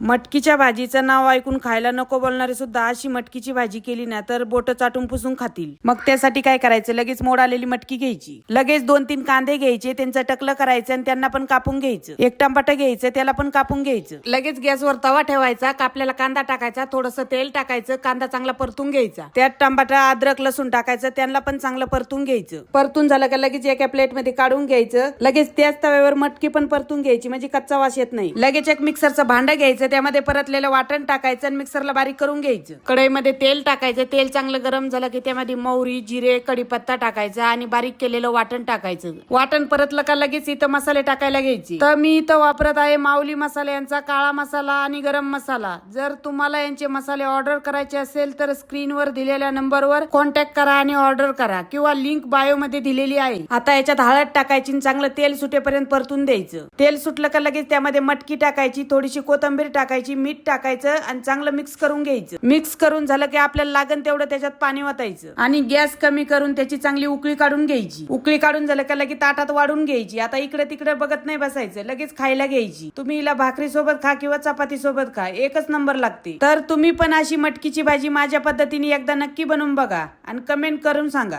मटकीच्या भाजीचं नाव ऐकून खायला नको बोलणारे सुद्धा अशी मटकीची भाजी केली ना तर बोट चाटून पुसून खातील. मग त्यासाठी काय करायचं, लगेच मोड आलेली मटकी घ्यायची, लगेच 2-3 कांदे घ्यायचे, त्यांचं टकलं करायचं आणि त्यांना पण कापून घ्यायचं. एक टमाटर घ्यायचं, त्याला पण कापून घ्यायचं. लगेच गॅसवर तवा ठेवायचा, कापलेला कांदा टाकायचा, थोडंसं तेल टाकायचं, कांदा चांगला परतून घ्यायचा. त्यात टमाटर, अद्रक, लसूण टाकायचं, त्यांना पण चांगलं परतून घ्यायचं. परतून झालं का लगेच एका प्लेट मध्ये काढून घ्यायचं. लगेच त्याच तव्यावर मटकी पण परतून घ्यायची, म्हणजे कच्चा वास येत नाही. लगेच एक मिक्सरचं भांडं घ्यायचं, त्यामध्ये परतलेलं वाटण टाकायचं आणि मिक्सरला बारीक करून घ्यायचं. कढईमध्ये तेल टाकायचं, तेल चांगलं गरम झालं की त्यामध्ये मोहरी, जिरे, कढीपत्ता टाकायचा आणि बारीक केलेलं वाटण टाकायचं. वाटण परतलं का लगेच इथं मसाले टाकायला घ्यायचे. तर मी इथं वापरत आहे माऊली मसाला यांचा काळा मसाला आणि गरम मसाला. जर तुम्हाला यांचे मसाले ऑर्डर करायचे असेल तर स्क्रीनवर दिलेल्या नंबरवर कॉन्टॅक्ट करा आणि ऑर्डर करा किंवा लिंक बायो मध्ये दिलेली आहे. आता याच्यात हळद टाकायची आणि चांगलं तेल सुटेपर्यंत परतून द्यायचं. तेल सुटलं का लगेच त्यामध्ये मटकी टाकायची, थोडीशी कोथिंबीर टाकायची, मीठ टाकायचं आणि चांगलं मिक्स करून घ्यायचं. मिक्स करून झालं की आपल्याला लागेल तेवढं त्याच्यात पाणी ओतायचं आणि गॅस कमी करून त्याची चांगली उकळी काढून घ्यायची. उकळी काढून झालं का लगेच ताटात वाढून घ्यायची. आता इकडे तिकडे बघत नाही बसायचं, लगेच खायला घ्यायची. तुम्ही हिला भाकरी सोबत खा किंवा चपाती सोबत खा, एकच नंबर लागते. तर तुम्ही पण अशी मटकीची भाजी माझ्या पद्धतीने एकदा नक्की बनवून बघा आणि कमेंट करून सांगा.